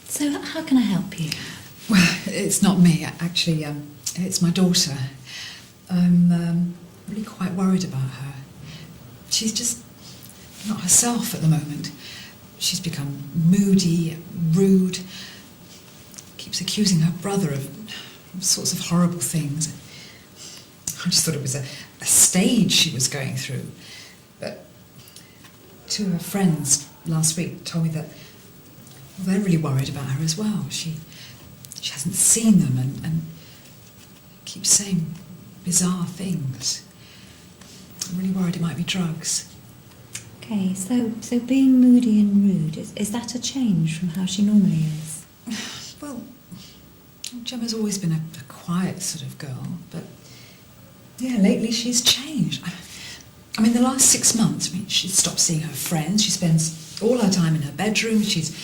So how can I help you? Well, it's not me, actually. It's my daughter. I'm really quite worried about her. She's just not herself at the moment. She's become moody, rude, keeps accusing her brother of all sorts of horrible things. I just thought it was a stage she was going through. But two of her friends last week told me that they're really worried about her as well. She hasn't seen them and keeps saying bizarre things. I'm really worried it might be drugs. Okay, so being moody and rude, is that a change from how she normally is? Well, Gemma's always been a quiet sort of girl, but yeah, lately she's changed. I mean, the last 6 months, she's stopped seeing her friends. She spends all her time in her bedroom. She's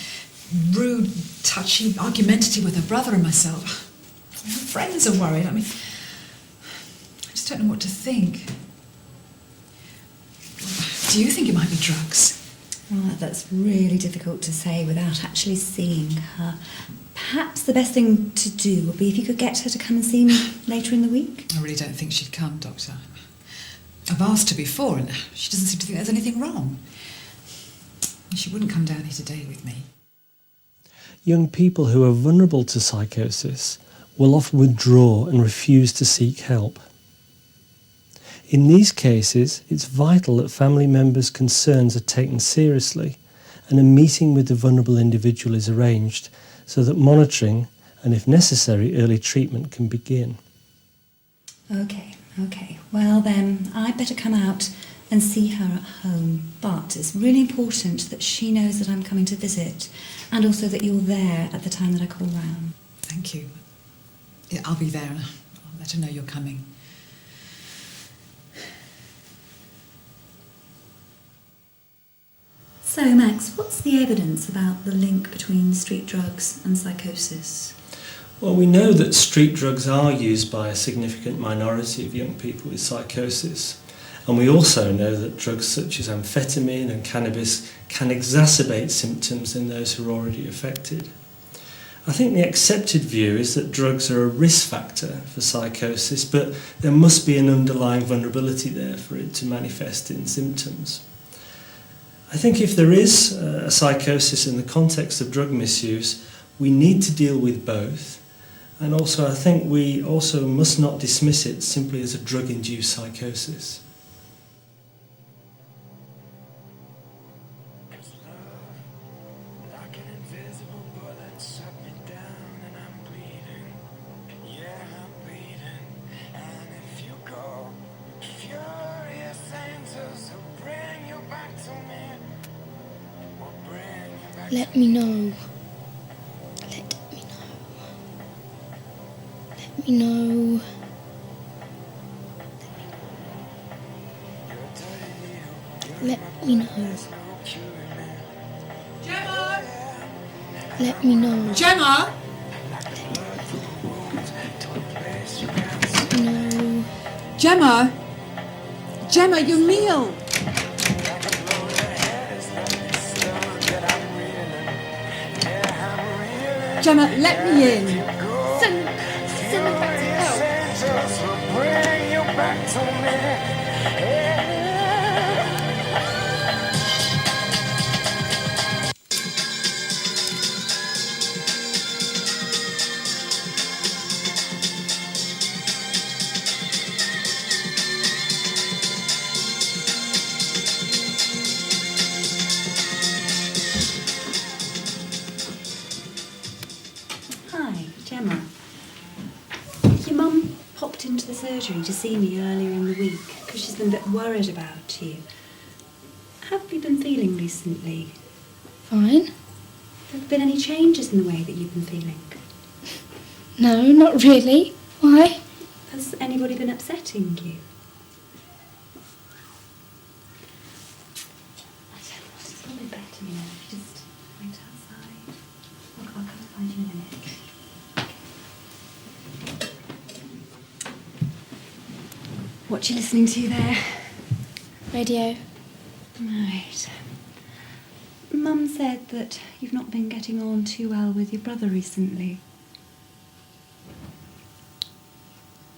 rude, touchy, argumentative with her brother and myself. Her friends are worried. I mean, I just don't know what to think. Do you think it might be drugs? Right, that's really difficult to say without actually seeing her. Perhaps the best thing to do would be if you could get her to come and see me later in the week. I really don't think she'd come, Doctor. I've asked her before and she doesn't seem to think there's anything wrong. She wouldn't come down here today with me. Young people who are vulnerable to psychosis will often withdraw and refuse to seek help. In these cases, it's vital that family members' concerns are taken seriously and a meeting with the vulnerable individual is arranged so that monitoring and, if necessary, early treatment can begin. Okay. Well then, I'd better come out and see her at home. But it's really important that she knows that I'm coming to visit and also that you're there at the time that I call round. Thank you. Yeah, I'll be there and I'll let her know you're coming. So, Max, what's the evidence about the link between street drugs and psychosis? Well, we know that street drugs are used by a significant minority of young people with psychosis. And we also know that drugs such as amphetamine and cannabis can exacerbate symptoms in those who are already affected. I think the accepted view is that drugs are a risk factor for psychosis, but there must be an underlying vulnerability there for it to manifest in symptoms. I think if there is a psychosis in the context of drug misuse, we need to deal with both. And also I think we also must not dismiss it simply as a drug-induced psychosis. Let me know. Let me know. Let me know. Gemma! Let me know. Gemma! Let me know. Gemma! Gemma, your meal! Gemma, let me in. Send me back to hell. Hi, Gemma. Your mum popped into the surgery to see me earlier in the week because she's been a bit worried about you. How have you been feeling recently? Fine. Have there been any changes in the way that you've been feeling? No, not really. Why? Has anybody been upsetting you? It's probably better, you know, if you just wait outside. I'll come and find you in a minute. What you listening to there? Radio. Right. Mum said that you've not been getting on too well with your brother recently.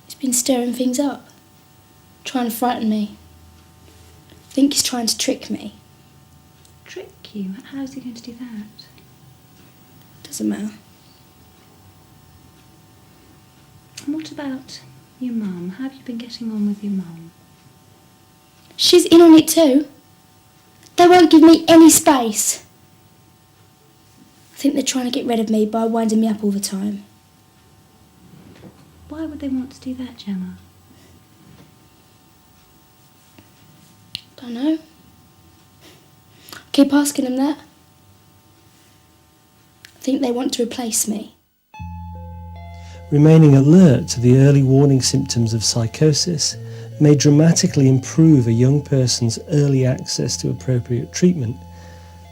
He's been stirring things up, trying to frighten me. I think he's trying to trick me. Trick you? How's he going to do that? Doesn't matter. And what about your mum? How have you been getting on with your mum? She's in on it too. They won't give me any space. I think they're trying to get rid of me by winding me up all the time. Why would they want to do that, Gemma? Don't know. Keep asking them that. I think they want to replace me. Remaining alert to the early warning symptoms of psychosis may dramatically improve a young person's early access to appropriate treatment,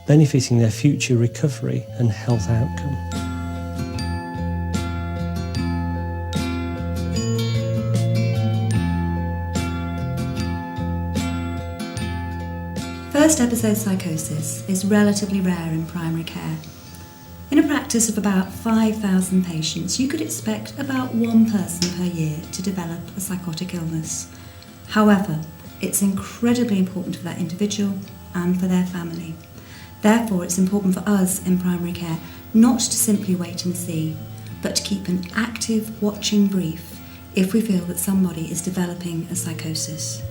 benefiting their future recovery and health outcome. First episode psychosis is relatively rare in primary care. In a practice of about 5,000 patients, you could expect about one person per year to develop a psychotic illness. However, it's incredibly important for that individual and for their family. Therefore, it's important for us in primary care not to simply wait and see, but to keep an active watching brief if we feel that somebody is developing a psychosis.